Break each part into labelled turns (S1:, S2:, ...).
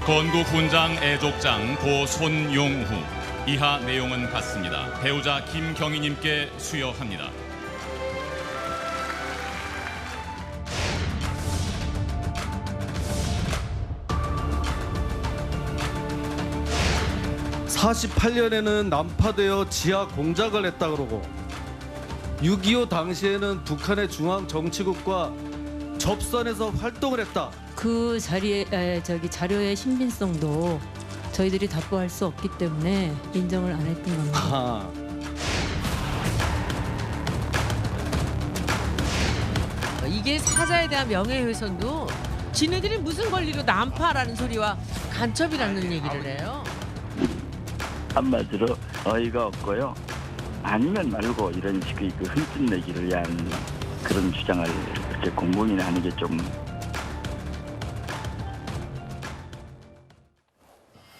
S1: 건국 훈장 애족장 고 손용후. 이하 내용은 같습니다. 배우자 김경희님께 수여합니다.
S2: (48년에는) 난파되어 지하 공작을 했다 그러고 6.25 당시에는 북한의 중앙정치국과 접선해서 활동을 했다.
S3: 그 자료의 신빙성도 저희들이 답보할 수 없기 때문에 인정을 안 했던 겁니다.
S2: 아,
S4: 이게 사자에 대한 명예훼손도 지네들이 무슨 권리로 난파라는 소리와 간첩이라는 얘기를 해요.
S5: 한마디로 어이가 없고요. 아니면 말고 이런 식의 그 흠집내기를 위한 그런 주장을 이렇게 공공연히 하는 게 좀.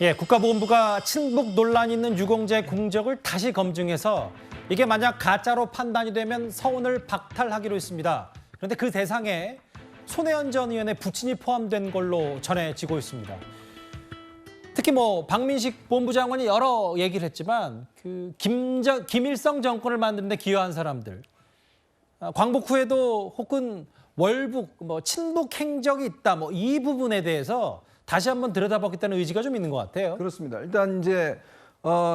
S6: 예, 국가보훈부가 친북 논란이 있는 유공자의 국적을 다시 검증해서 이게 만약 가짜로 판단이 되면 서훈을 박탈하기로 했습니다. 그런데 그 대상에 손혜원 전 의원의 부친이 포함된 걸로 전해지고 있습니다. 특히 박민식 본부장관이 여러 얘기를 했지만 그 김일성 정권을 만드는 데 기여한 사람들, 광복 후에도 혹은 월북, 친북 행적이 있다, 이 부분에 대해서 다시 한번 들여다보겠다는 의지가 좀 있는 것 같아요.
S7: 그렇습니다. 일단 이제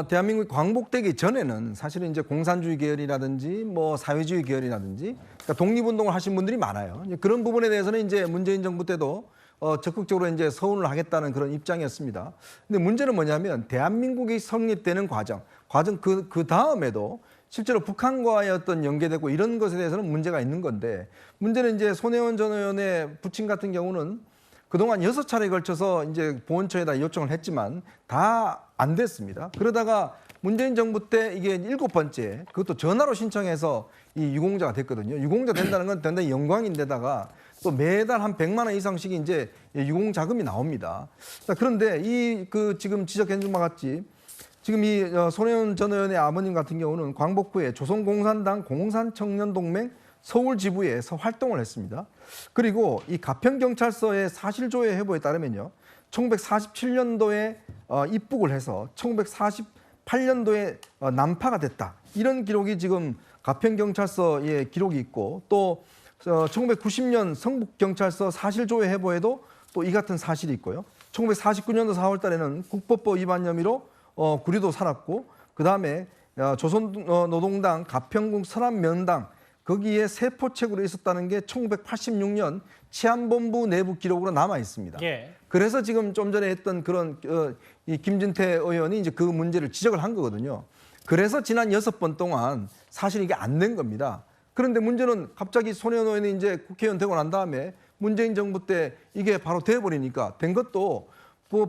S7: 대한민국이 광복되기 전에는 사실은 이제 공산주의 계열이라든지 사회주의 계열이라든지 그러니까 독립운동을 하신 분들이 많아요. 그런 부분에 대해서는 이제 문재인 정부 때도 적극적으로 이제 서운을 하겠다는 그런 입장이었습니다. 근데 문제는 뭐냐면 대한민국이 성립되는 과정 그 다음에도 실제로 북한과의 어떤 연계되고 이런 것에 대해서는 문제가 있는 건데, 문제는 이제 손혜원 전 의원의 부친 같은 경우는 그동안 6차례에 걸쳐서 이제 보훈처에다 요청을 했지만 다 안 됐습니다. 그러다가 문재인 정부 때 이게 7번째, 그것도 전화로 신청해서 이 유공자가 됐거든요. 유공자 된다는 건 대단히 영광인데다가 또 매달 한 100만 원 이상씩 이제 유공자금이 나옵니다. 자, 그런데 지금 지적해 준 바와 같이 지금 이 손혜원 전 의원의 아버님 같은 경우는 광복 후에 조선공산당 공산청년동맹 서울 지부에서 활동을 했습니다. 그리고 이 가평경찰서의 사실조회 해보에 따르면요, 1947년도에 입북을 해서 1948년도에 난파가 됐다. 이런 기록이 지금 가평경찰서에 기록이 있고, 또 1990년 성북경찰서 사실조회 해보에도 또 이 같은 사실이 있고요. 1949년도 4월 달에는 국법법 위반 혐의로 구류도 살았고, 그 다음에 조선노동당 가평군 서남면당 거기에 세포책으로 있었다는 게 1986년 치안본부 내부 기록으로 남아 있습니다.
S6: 예.
S7: 그래서 지금 좀 전에 했던 그런 이 김진태 의원이 이제 그 문제를 지적을 한 거거든요. 그래서 지난 6번 동안 사실 이게 안 된 겁니다. 그런데 문제는 갑자기 손혜원 의원이 이제 국회의원 되고 난 다음에 문재인 정부 때 이게 바로 돼버리니까, 된 것도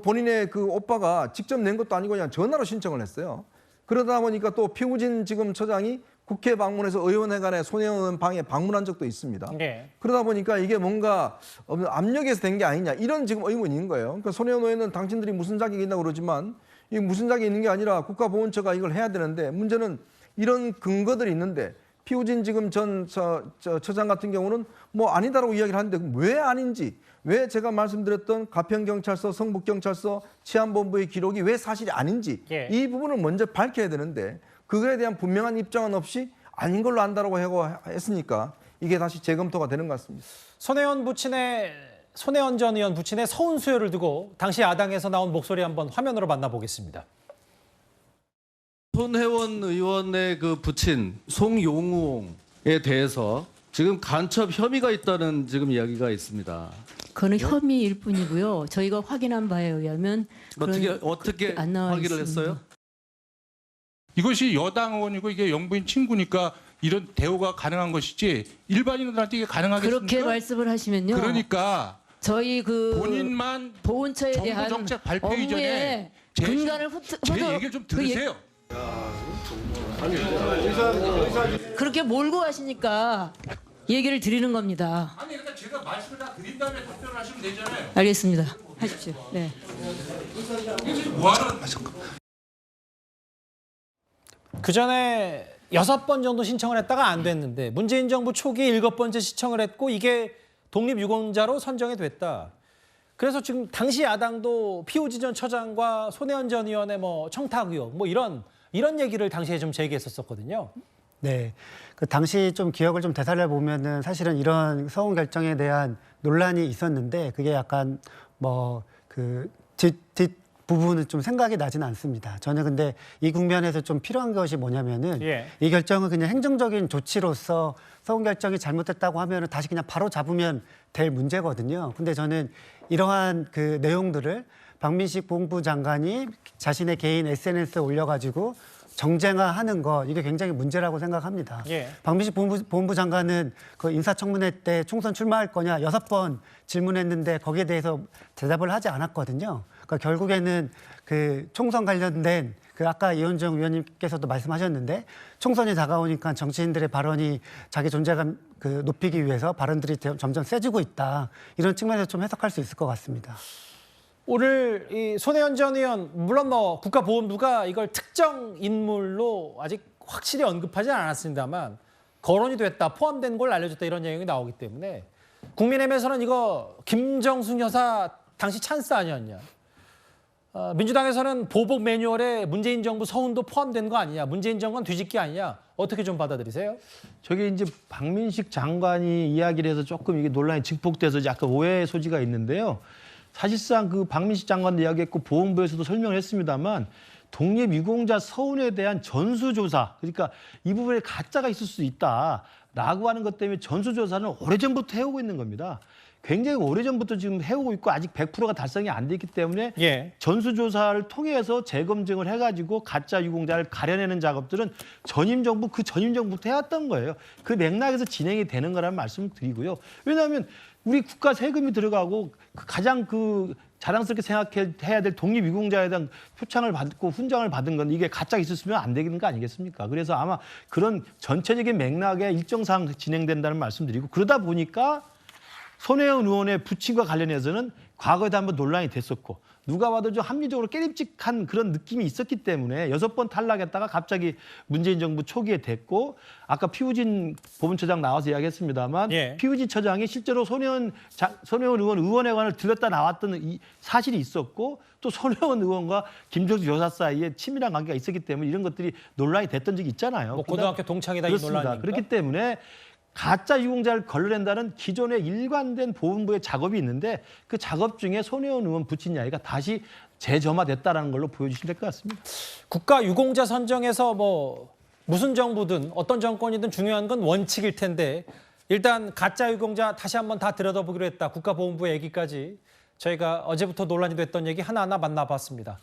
S7: 본인의 그 오빠가 직접 낸 것도 아니고 그냥 전화로 신청을 했어요. 그러다 보니까 또 피우진 지금 처장이 국회 방문해서 의원회관에 손혜원 의원 방에 방문한 적도 있습니다.
S6: 네.
S7: 그러다 보니까 이게 뭔가 압력에서 된 게 아니냐, 이런 지금 의문이 있는 거예요. 그러니까 손혜원 의원은 당신들이 무슨 자격이 있다고 그러지만 이 무슨 자격이 있는 게 아니라 국가보훈처가 이걸 해야 되는데, 문제는 이런 근거들이 있는데 피우진 지금 전 처장 같은 경우는 아니다라고 이야기를 하는데 왜 아닌지, 왜 제가 말씀드렸던 가평경찰서, 성북경찰서, 치안본부의 기록이 왜 사실이 아닌지,
S6: 예.
S7: 이 부분을 먼저 밝혀야 되는데 그거에 대한 분명한 입장은 없이 아닌 걸로 안다라고 했으니까 이게 다시 재검토가 되는 것 같습니다.
S6: 손혜원 전 의원 부친의 서훈 수여를 두고 당시 야당에서 나온 목소리 한번 화면으로 만나보겠습니다.
S2: 손혜원 의원의 그 부친 송용우에 대해서 지금 간첩 혐의가 있다는 지금 이야기가 있습니다.
S3: 그거는 혐의일 뿐이고요. 저희가 확인한 바에 의하면
S2: 어떻게
S3: 안 나와
S2: 확인을
S3: 있습니다.
S2: 했어요?
S8: 이것이 여당 의원이고 이게 영부인 친구니까 이런 대우가 가능한 것이지 일반인들한테 이게 가능하겠습니까?
S3: 그렇게 말씀을 하시면요.
S8: 그러니까
S3: 저희
S8: 본인만
S3: 보훈처에
S8: 정부
S3: 대한
S8: 정책 발표
S3: 업무의
S8: 이전에
S3: 근간을
S8: 제 얘기를 좀 들으세요.
S3: 그렇게 몰고 가시니까 얘기를 드리는 겁니다.
S8: 아니 그러니까 제가 말씀을 다 드린 다음에 답변을 하시면 되잖아요.
S3: 알겠습니다. 하십시오. 네.
S8: 뭐하는
S6: 그 전에 6번 정도 신청을 했다가 안 됐는데 문재인 정부 초기에 7번째 신청을 했고 이게 독립유공자로 선정이 됐다. 그래서 지금 당시 야당도 피오지 전 처장과 손혜원 전 의원의 뭐 청탁 의혹 뭐 이런 얘기를 당시에 좀 제기했었거든요.
S9: 네, 그 당시 좀 기억을 좀 되살려 보면은 사실은 이런 서훈 결정에 대한 논란이 있었는데 그게 약간 뭐 그 뒷 부분은 좀 생각이 나지는 않습니다. 저는 근데 이 국면에서 좀 필요한 것이 뭐냐면은
S6: 예.
S9: 이 결정은 그냥 행정적인 조치로서 서훈 결정이 잘못됐다고 하면은 다시 그냥 바로 잡으면 될 문제거든요. 근데 저는 이러한 그 내용들을 박민식 보훈부 장관이 자신의 개인 SNS에 올려가지고 정쟁화하는 거 이게 굉장히 문제라고 생각합니다.
S6: 예.
S9: 박민식 보훈부 장관은 그 인사청문회 때 총선 출마할 거냐 6번 질문했는데 거기에 대해서 대답을 하지 않았거든요. 그러니까 결국에는 그 총선 관련된 그 아까 이현정 위원님께서도 말씀하셨는데 총선이 다가오니까 정치인들의 발언이 자기 존재감 그 높이기 위해서 발언들이 점점 세지고 있다. 이런 측면에서 좀 해석할 수 있을 것 같습니다.
S6: 오늘 이 손혜원 전 의원 물론 뭐 국가보훈부가 이걸 특정 인물로 아직 확실히 언급하지 않았습니다만 거론이 됐다, 포함된 걸 알려줬다 이런 내용이 나오기 때문에 국민의힘에서는 이거 김정숙 여사 당시 찬스 아니었냐. 민주당에서는 보복 매뉴얼에 문재인 정부 서훈도 포함된 거 아니냐. 문재인 정권 뒤집기 아니냐. 어떻게 좀 받아들이세요?
S10: 저게 이제 박민식 장관이 이야기를 해서 조금 이게 논란이 증폭돼서 약간 오해의 소지가 있는데요. 사실상 그 박민식 장관도 이야기했고 보훈부에서도 설명을 했습니다만 독립유공자 서훈에 대한 전수조사, 그러니까 이 부분에 가짜가 있을 수 있다라고 하는 것 때문에 전수조사는 오래전부터 해오고 있는 겁니다. 굉장히 오래전부터 지금 해오고 있고 아직 100%가 달성이 안 돼 있기 때문에
S6: 예.
S10: 전수조사를 통해서 재검증을 해가지고 가짜 유공자를 가려내는 작업들은 전임 정부부터 해왔던 거예요. 그 맥락에서 진행이 되는 거라는 말씀을 드리고요. 왜냐하면 우리 국가 세금이 들어가고 가장 그 자랑스럽게 생각해야 될 독립유공자에 대한 표창을 받고 훈장을 받은 건 이게 가짜가 있었으면 안 되는 거 아니겠습니까? 그래서 아마 그런 전체적인 맥락에 일정상 진행된다는 말씀드리고 그러다 보니까 손혜원 의원의 부친과 관련해서는 과거에도 한번 논란이 됐었고 누가 봐도 좀 합리적으로 깨림직한 그런 느낌이 있었기 때문에 6번 탈락했다가 갑자기 문재인 정부 초기에 됐고 아까 피우진 보훈처장 나와서 이야기했습니다만
S6: 예.
S10: 피우진 처장이 실제로 손혜원 의원 의원회관을 들렸다 나왔던 이 사실이 있었고 또 손혜원 의원과 김정숙 여사 사이에 친밀한 관계가 있었기 때문에 이런 것들이 논란이 됐던 적이 있잖아요.
S6: 뭐 고등학교 동창이다 이
S10: 그렇습니다.
S6: 논란입니까?
S10: 그렇기 때문에 가짜 유공자를 걸러낸다는 기존의 일관된 보훈부의 작업이 있는데 그 작업 중에 손혜원 의원 부친 이야기가 다시 재점화됐다는 걸로 보여주시면 될 것 같습니다.
S6: 국가 유공자 선정에서 뭐 무슨 정부든 어떤 정권이든 중요한 건 원칙일 텐데 일단 가짜 유공자 다시 한번 다 들여다보기로 했다. 국가보훈부의 얘기까지 저희가 어제부터 논란이 됐던 얘기 하나하나 만나봤습니다.